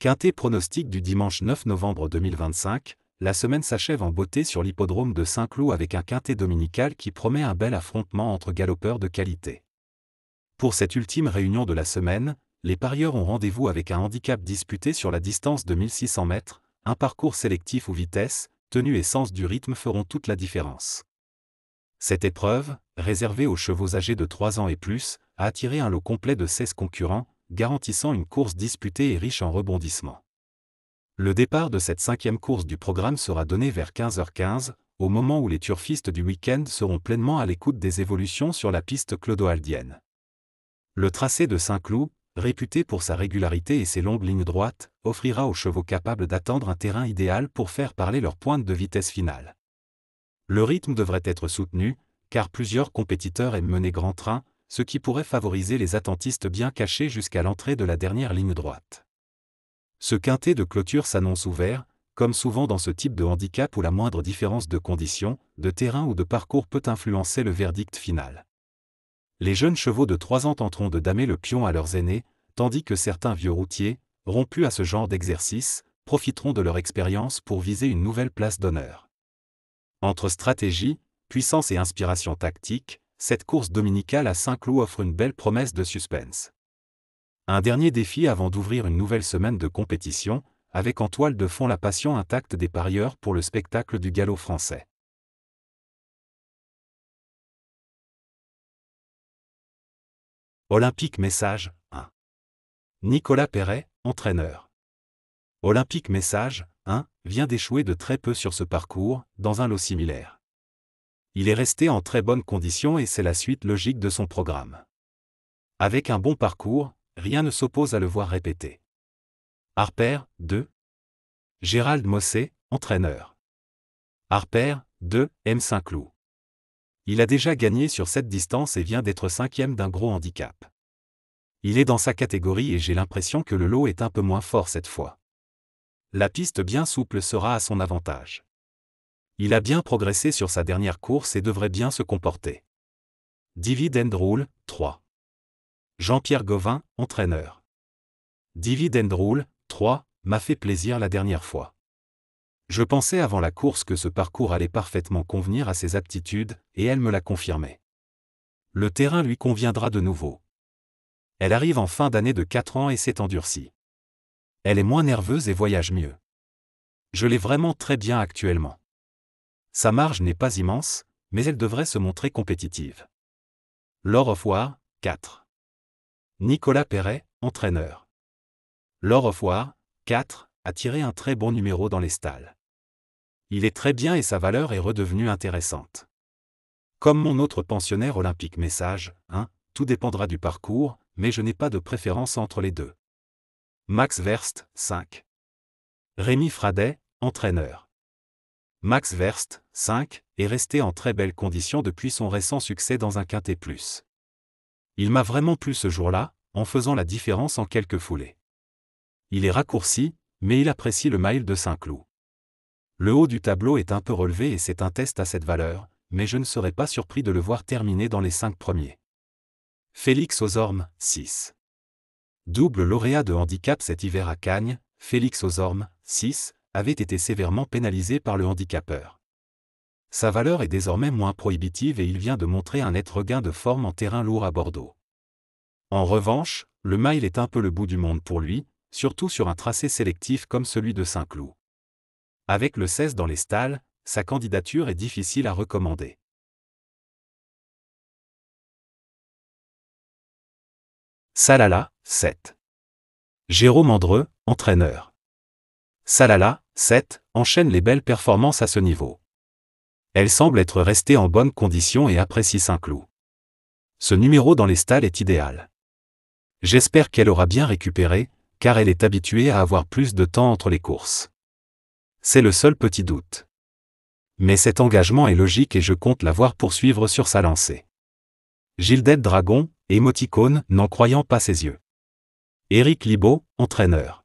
Quintet pronostic du dimanche 9 novembre 2025, la semaine s'achève en beauté sur l'hippodrome de Saint-Cloud avec un quintet dominical qui promet un bel affrontement entre galopeurs de qualité. Pour cette ultime réunion de la semaine, les parieurs ont rendez-vous avec un handicap disputé sur la distance de 1600 mètres, un parcours sélectif où vitesse, tenue et sens du rythme feront toute la différence. Cette épreuve, réservée aux chevaux âgés de 3 ans et plus, a attiré un lot complet de 16 concurrents, garantissant une course disputée et riche en rebondissements. Le départ de cette 5e course du programme sera donné vers 15h15, au moment où les turfistes du week-end seront pleinement à l'écoute des évolutions sur la piste clodoaldienne. Le tracé de Saint-Cloud, réputé pour sa régularité et ses longues lignes droites, offrira aux chevaux capables d'attendre un terrain idéal pour faire parler leur pointe de vitesse finale. Le rythme devrait être soutenu, car plusieurs compétiteurs aiment mener grand train, ce qui pourrait favoriser les attentistes bien cachés jusqu'à l'entrée de la dernière ligne droite. Ce quintet de clôture s'annonce ouvert, comme souvent dans ce type de handicap où la moindre différence de conditions, de terrain ou de parcours peut influencer le verdict final. Les jeunes chevaux de 3 ans tenteront de damer le pion à leurs aînés, tandis que certains vieux routiers, rompus à ce genre d'exercice, profiteront de leur expérience pour viser une nouvelle place d'honneur. Entre stratégie, puissance et inspiration tactique, cette course dominicale à Saint-Cloud offre une belle promesse de suspense. Un dernier défi avant d'ouvrir une nouvelle semaine de compétition, avec en toile de fond la passion intacte des parieurs pour le spectacle du galop français. Olympique Message 1. Nicolas Perret, entraîneur. Olympique Message 1 vient d'échouer de très peu sur ce parcours, dans un lot similaire. Il est resté en très bonne condition et c'est la suite logique de son programme. Avec un bon parcours, rien ne s'oppose à le voir répéter. Harper, 2. Gérald Mossé, entraîneur. Harper, 2, M. Saint-Cloud. Il a déjà gagné sur cette distance et vient d'être 5e d'un gros handicap. Il est dans sa catégorie et j'ai l'impression que le lot est un peu moins fort cette fois. La piste bien souple sera à son avantage. Il a bien progressé sur sa dernière course et devrait bien se comporter. Dividend Rule, 3. Jean-Pierre Gauvin, entraîneur. Dividend Rule, 3, m'a fait plaisir la dernière fois. Je pensais avant la course que ce parcours allait parfaitement convenir à ses aptitudes, et elle me l'a confirmé. Le terrain lui conviendra de nouveau. Elle arrive en fin d'année de 4 ans et s'est endurcie. Elle est moins nerveuse et voyage mieux. Je l'ai vraiment très bien actuellement. Sa marge n'est pas immense, mais elle devrait se montrer compétitive. Lord of War, 4. Nicolas Perret, entraîneur. Lord of War, 4, a tiré un très bon numéro dans les stalles. Il est très bien et sa valeur est redevenue intéressante. Comme mon autre pensionnaire Olympique Message 1, tout dépendra du parcours, mais je n'ai pas de préférence entre les deux. Max Verst, 5. Rémi Fradet, entraîneur. Max Verst, 5, est resté en très belles conditions depuis son récent succès dans un quintet plus. Il m'a vraiment plu ce jour-là, en faisant la différence en quelques foulées. Il est raccourci, mais il apprécie le mile de Saint-Cloud. Le haut du tableau est un peu relevé et c'est un test à cette valeur, mais je ne serais pas surpris de le voir terminer dans les 5 premiers. Félix Ozorm, 6. Double lauréat de handicap cet hiver à Cagnes, Félix Ozorm, 6, avait été sévèrement pénalisé par le handicapeur. Sa valeur est désormais moins prohibitive et il vient de montrer un net regain de forme en terrain lourd à Bordeaux. En revanche, le mile est un peu le bout du monde pour lui, surtout sur un tracé sélectif comme celui de Saint-Cloud. Avec le 16 dans les stalles, sa candidature est difficile à recommander. Salala, 7. Jérôme Andreu, entraîneur. Salala, 7, enchaîne les belles performances à ce niveau. Elle semble être restée en bonne condition et apprécie Saint-Cloud. Ce numéro dans les stalles est idéal. J'espère qu'elle aura bien récupéré, car elle est habituée à avoir plus de temps entre les courses. C'est le seul petit doute. Mais cet engagement est logique et je compte la voir poursuivre sur sa lancée. Gilded Dragon, émoticône, n'en croyant pas ses yeux. Éric Libaud, entraîneur.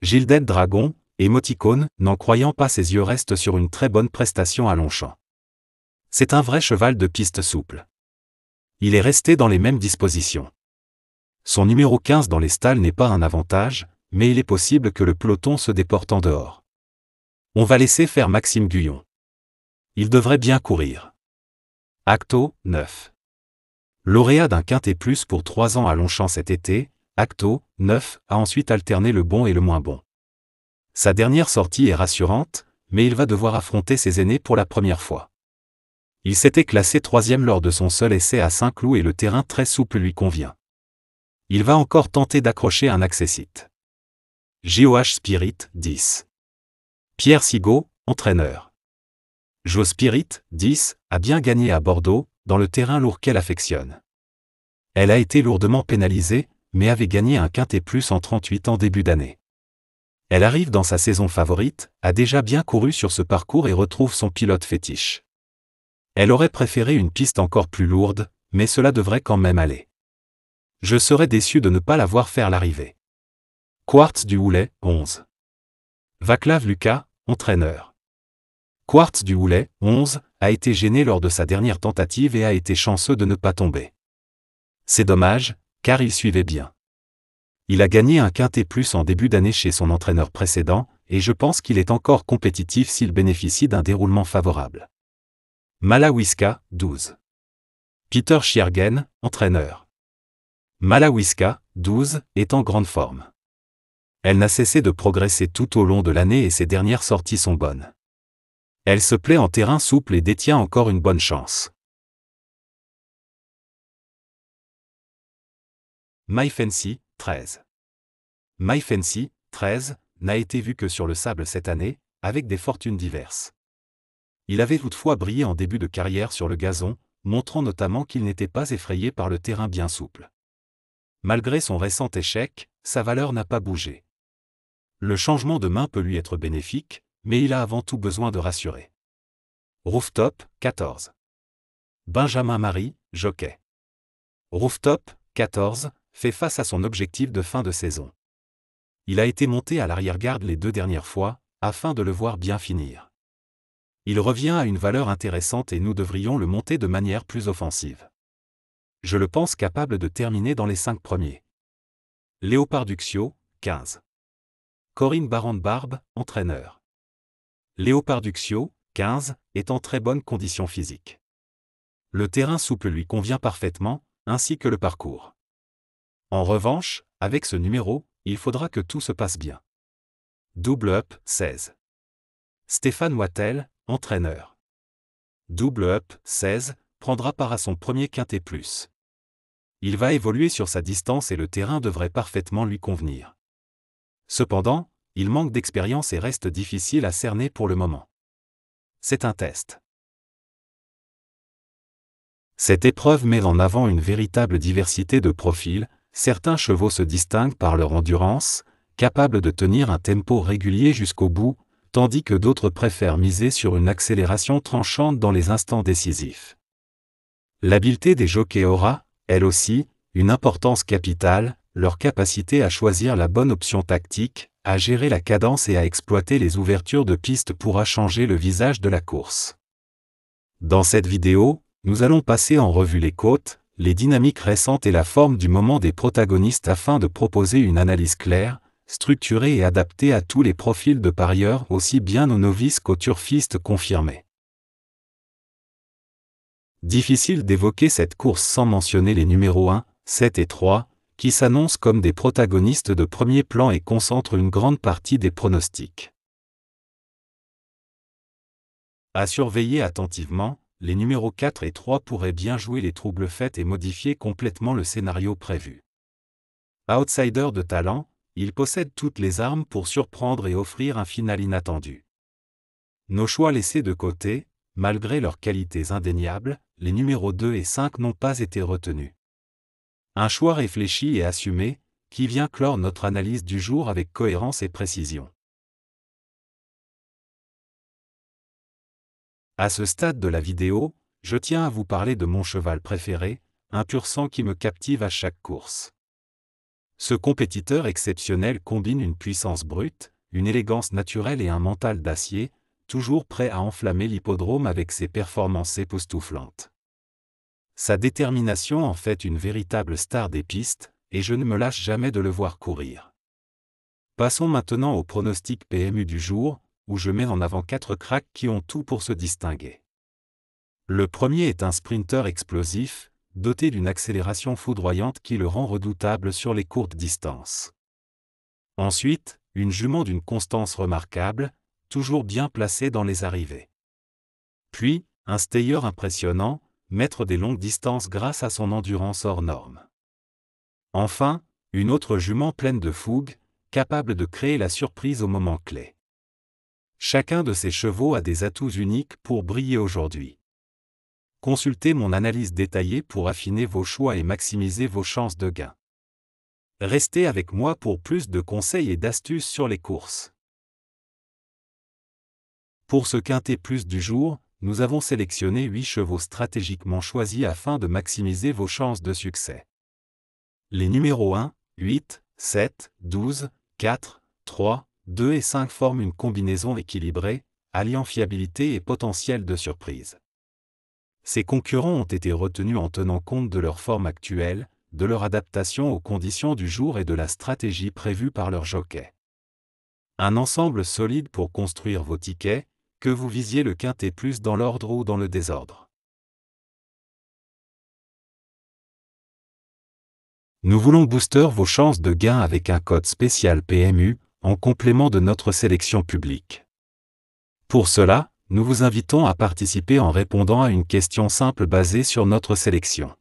Gilded Dragon, émoticône, n'en croyant pas ses yeux reste sur une très bonne prestation à Longchamp. C'est un vrai cheval de piste souple. Il est resté dans les mêmes dispositions. Son numéro 15 dans les stalles n'est pas un avantage, mais il est possible que le peloton se déporte en dehors. On va laisser faire Maxime Guyon. Il devrait bien courir. Acto, 9. Lauréat d'un Quintet Plus pour 3 ans à Longchamp cet été, Acto, 9, a ensuite alterné le bon et le moins bon. Sa dernière sortie est rassurante, mais il va devoir affronter ses aînés pour la première fois. Il s'était classé 3e lors de son seul essai à Saint-Cloud et le terrain très souple lui convient. Il va encore tenter d'accrocher un accessite. JOH Spirit, 10. Pierre Sigaud, entraîneur. Jo Spirit, 10, a bien gagné à Bordeaux, dans le terrain lourd qu'elle affectionne. Elle a été lourdement pénalisée, mais avait gagné un Quintet Plus en 38 en début d'année. Elle arrive dans sa saison favorite, a déjà bien couru sur ce parcours et retrouve son pilote fétiche. Elle aurait préféré une piste encore plus lourde, mais cela devrait quand même aller. Je serais déçu de ne pas la voir faire l'arrivée. Quartz du Houlet, 11. Vaclav Lucas, entraîneur. Quartz du Houlet, 11, a été gêné lors de sa dernière tentative et a été chanceux de ne pas tomber. C'est dommage, car il suivait bien. Il a gagné un Quintet Plus en début d'année chez son entraîneur précédent, et je pense qu'il est encore compétitif s'il bénéficie d'un déroulement favorable. Malawiska, 12. Peter Schiergen, entraîneur. Malawiska, 12, est en grande forme. Elle n'a cessé de progresser tout au long de l'année et ses dernières sorties sont bonnes. Elle se plaît en terrain souple et détient encore une bonne chance. MyFancy, 13. MyFancy, 13, n'a été vu que sur le sable cette année, avec des fortunes diverses. Il avait toutefois brillé en début de carrière sur le gazon, montrant notamment qu'il n'était pas effrayé par le terrain bien souple. Malgré son récent échec, sa valeur n'a pas bougé. Le changement de main peut lui être bénéfique, mais il a avant tout besoin de rassurer. Rooftop, 14. Benjamin Marie, jockey. Rooftop, 14, fait face à son objectif de fin de saison. Il a été monté à l'arrière-garde les 2 dernières fois, afin de le voir bien finir. Il revient à une valeur intéressante et nous devrions le monter de manière plus offensive. Je le pense capable de terminer dans les 5 premiers. Léopard Duxio, 15. Corinne Barande-Barbe, entraîneur. Léopard Duxio, 15, est en très bonne condition physique. Le terrain souple lui convient parfaitement, ainsi que le parcours. En revanche, avec ce numéro, il faudra que tout se passe bien. Double Up, 16. Stéphane Wattel, entraîneur. Double Up, 16, prendra part à son premier Quintet Plus. Il va évoluer sur sa distance et le terrain devrait parfaitement lui convenir. Cependant, il manque d'expérience et reste difficile à cerner pour le moment. C'est un test. Cette épreuve met en avant une véritable diversité de profils. Certains chevaux se distinguent par leur endurance, capables de tenir un tempo régulier jusqu'au bout, tandis que d'autres préfèrent miser sur une accélération tranchante dans les instants décisifs. L'habileté des jockeys aura, elle aussi, une importance capitale, leur capacité à choisir la bonne option tactique, à gérer la cadence et à exploiter les ouvertures de piste pourra changer le visage de la course. Dans cette vidéo, nous allons passer en revue les côtes, les dynamiques récentes et la forme du moment des protagonistes afin de proposer une analyse claire, structurée et adaptée à tous les profils de parieurs, aussi bien aux novices qu'aux turfistes confirmés. Difficile d'évoquer cette course sans mentionner les numéros 1, 7 et 3, qui s'annoncent comme des protagonistes de premier plan et concentrent une grande partie des pronostics. À surveiller attentivement, les numéros 4 et 3 pourraient bien jouer les troubles faits et modifier complètement le scénario prévu. Outsider de talent, ils possèdent toutes les armes pour surprendre et offrir un final inattendu. Nos choix laissés de côté, malgré leurs qualités indéniables, les numéros 2 et 5 n'ont pas été retenus. Un choix réfléchi et assumé, qui vient clore notre analyse du jour avec cohérence et précision. À ce stade de la vidéo, je tiens à vous parler de mon cheval préféré, un pur sang qui me captive à chaque course. Ce compétiteur exceptionnel combine une puissance brute, une élégance naturelle et un mental d'acier, toujours prêt à enflammer l'hippodrome avec ses performances époustouflantes. Sa détermination en fait une véritable star des pistes, et je ne me lâche jamais de le voir courir. Passons maintenant au pronostic PMU du jour, où je mets en avant 4 cracks qui ont tout pour se distinguer. Le premier est un sprinter explosif, doté d'une accélération foudroyante qui le rend redoutable sur les courtes distances. Ensuite, une jument d'une constance remarquable, toujours bien placée dans les arrivées. Puis, un stayer impressionnant, maître des longues distances grâce à son endurance hors norme. Enfin, une autre jument pleine de fougue, capable de créer la surprise au moment clé. Chacun de ces chevaux a des atouts uniques pour briller aujourd'hui. Consultez mon analyse détaillée pour affiner vos choix et maximiser vos chances de gain. Restez avec moi pour plus de conseils et d'astuces sur les courses. Pour ce quintet plus du jour, nous avons sélectionné 8 chevaux stratégiquement choisis afin de maximiser vos chances de succès. Les numéros 1, 8, 7, 12, 4, 3, 2 et 5 forment une combinaison équilibrée, alliant fiabilité et potentiel de surprise. Ces concurrents ont été retenus en tenant compte de leur forme actuelle, de leur adaptation aux conditions du jour et de la stratégie prévue par leur jockey. Un ensemble solide pour construire vos tickets, que vous visiez le quintet plus dans l'ordre ou dans le désordre. Nous voulons booster vos chances de gain avec un code spécial PMU, en complément de notre sélection publique. Pour cela, nous vous invitons à participer en répondant à une question simple basée sur notre sélection.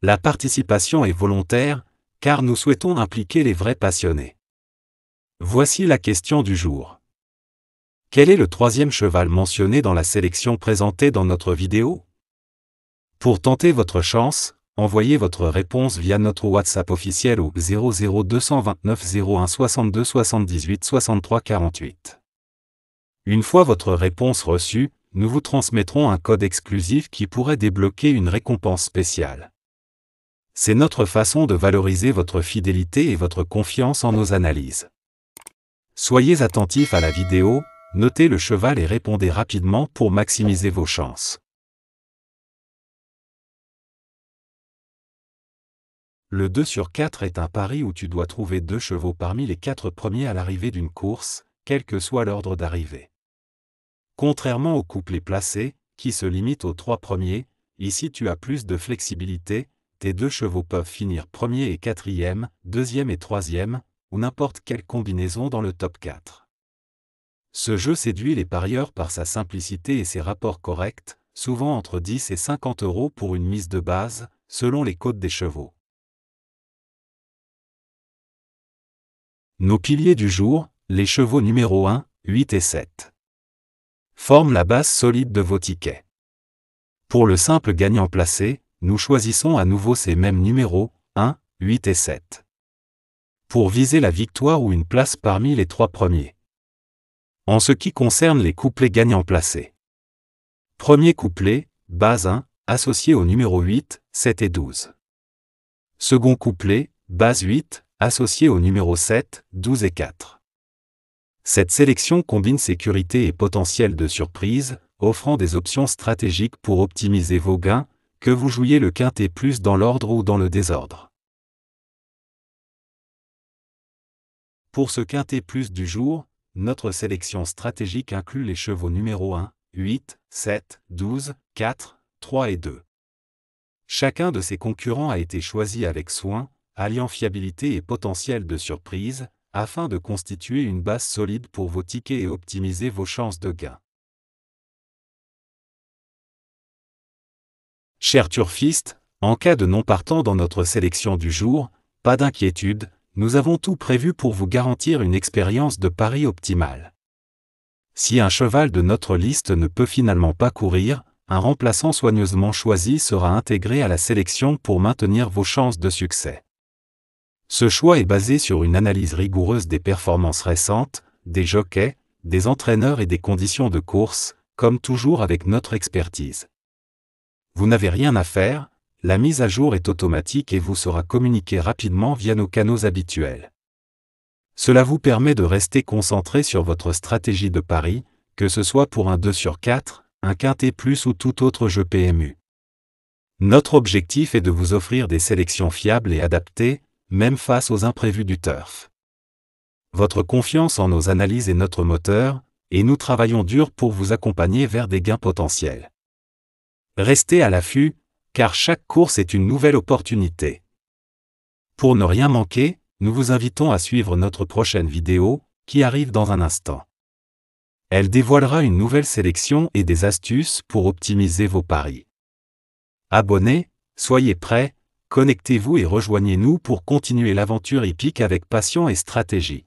La participation est volontaire, car nous souhaitons impliquer les vrais passionnés. Voici la question du jour. Quel est le troisième cheval mentionné dans la sélection présentée dans notre vidéo? Pour tenter votre chance, envoyez votre réponse via notre WhatsApp officiel au 00229 01 62 78 63 48. Une fois votre réponse reçue, nous vous transmettrons un code exclusif qui pourrait débloquer une récompense spéciale. C'est notre façon de valoriser votre fidélité et votre confiance en nos analyses. Soyez attentifs à la vidéo, notez le cheval et répondez rapidement pour maximiser vos chances. Le 2 sur 4 est un pari où tu dois trouver 2 chevaux parmi les 4 premiers à l'arrivée d'une course, quel que soit l'ordre d'arrivée. Contrairement au couplet placé, qui se limite aux 3 premiers, ici tu as plus de flexibilité, tes 2 chevaux peuvent finir premier et quatrième, deuxième et troisième, ou n'importe quelle combinaison dans le top 4. Ce jeu séduit les parieurs par sa simplicité et ses rapports corrects, souvent entre 10 et 50 € pour une mise de base, selon les cotes des chevaux. Nos piliers du jour, les chevaux numéro 1, 8 et 7. Forment la base solide de vos tickets. Pour le simple gagnant placé, nous choisissons à nouveau ces mêmes numéros, 1, 8 et 7. Pour viser la victoire ou une place parmi les 3 premiers. En ce qui concerne les couplets gagnants placés. Premier couplet, base 1, associé aux numéros 8, 7 et 12. Second couplet, base 8, associé aux numéros 7, 12 et 4. Cette sélection combine sécurité et potentiel de surprise, offrant des options stratégiques pour optimiser vos gains, que vous jouiez le quintet plus dans l'ordre ou dans le désordre. Pour ce quintet plus du jour, notre sélection stratégique inclut les chevaux numéro 1, 8, 7, 12, 4, 3 et 2. Chacun de ces concurrents a été choisi avec soin, alliant fiabilité et potentiel de surprise, afin de constituer une base solide pour vos tickets et optimiser vos chances de gain. Chers turfistes, en cas de non partant dans notre sélection du jour, pas d'inquiétude, nous avons tout prévu pour vous garantir une expérience de pari optimale. Si un cheval de notre liste ne peut finalement pas courir, un remplaçant soigneusement choisi sera intégré à la sélection pour maintenir vos chances de succès. Ce choix est basé sur une analyse rigoureuse des performances récentes, des jockeys, des entraîneurs et des conditions de course, comme toujours avec notre expertise. Vous n'avez rien à faire, la mise à jour est automatique et vous sera communiquée rapidement via nos canaux habituels. Cela vous permet de rester concentré sur votre stratégie de pari, que ce soit pour un 2 sur 4, un quintet plus ou tout autre jeu PMU. Notre objectif est de vous offrir des sélections fiables et adaptées, même face aux imprévus du turf. Votre confiance en nos analyses est notre moteur, et nous travaillons dur pour vous accompagner vers des gains potentiels. Restez à l'affût, car chaque course est une nouvelle opportunité. Pour ne rien manquer, nous vous invitons à suivre notre prochaine vidéo, qui arrive dans un instant. Elle dévoilera une nouvelle sélection et des astuces pour optimiser vos paris. Abonnez, soyez prêts, connectez-vous et rejoignez-nous pour continuer l'aventure hippique avec passion et stratégie.